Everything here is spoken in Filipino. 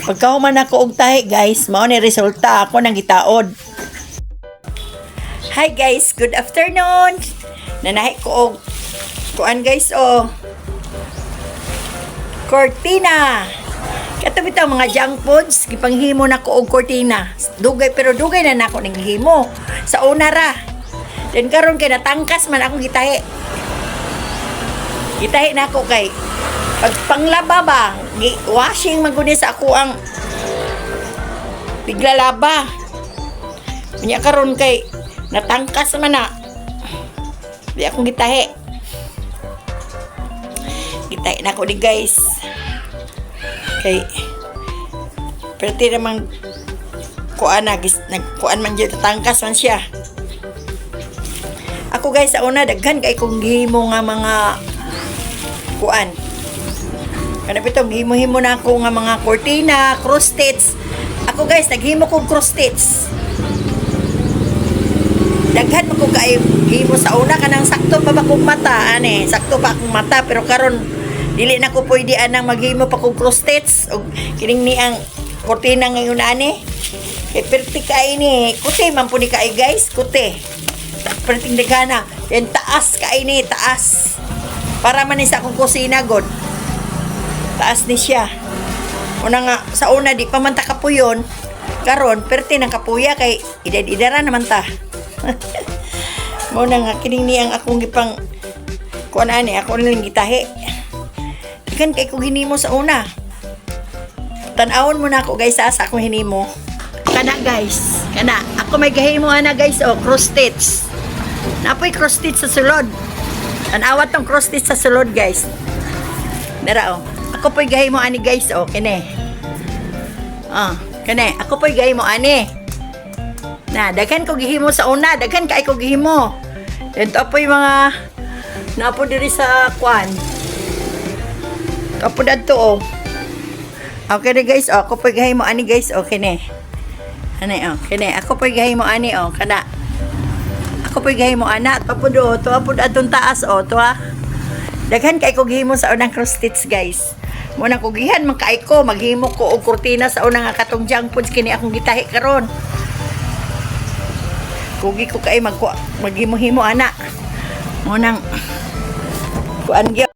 Pagkahuman ako og tahi guys, mao ni resulta ako nang gitaod. Hi guys, good afternoon. Nanahi ko og kuan guys cortina. Kato bitaw mga junk foods, gipanghimo na ko og cortina. Dugay pero dugay na nako ning himo. Sa una ra. Then karon kay natangkas man akong gitahi. Gitahi na ako kay pag panglaba ba, washing man gud sa ako ang piglalaba. Nya karon kay natangkas man na. Di akong gitahi. Gitahi na ako di guys. Kay perti namang kuan man dyan, tatangkas man siya. Ako guys, sa una daghan kay kong gihimo nga mga kuan. Kana bitong himo-himo na ako nga mga cortina, cross stitch. Ako guys, naghimo kog cross stitch. Daghan man ko kay himo sa una kanang sakto pa ba kong mata, sakto pa akong mata pero karon dili na ko pwede anang maghimo pa kog cross stitch og kining ni ang cortina ngayon kay perti kay ni kuti man pud ni kay guys, kuti. Perting dagana, yan taas kay ni, taas. Para man ni sa akong kusina god. Taas ni siya. Una nga sa una di pa man ta kapuyon. Karon perti nang kapuya kay idad-idara naman ta. Mo na nga kining ni ang akong gipang kuan ako nilang gitahi. Kan kay ko hinimo sa una. Tan-awon mo na ako guys sa akong hinimo. Kana guys, kana ako may gahimo ana guys cross stitch. Napoy cross stitch sa sulod. Tan-awat tong cross stitch sa sulod guys. Dara ako po'y gahimo ani guys kene. Kene ako po'y gahimo ani. Na daghan ko gihimo sa una, daghan kay ko gihimo. Dito po'y mga napo diri sa kwan. Kapo dadto Okay na guys, ako po'y gahimo ani guys, kene. Kene ako po'y gahimo ani kana. Ako po'y gahimo ana papud to apud adtong taas to Daghan kay ko gihimo sa unang cross stitch guys. Muna ko gihan man kay ko maghimo ko og kurtina sa unang nga katong junk foods kini akong gitahi karon. Kugi ko kay maghimo-himo ana. Munang kuan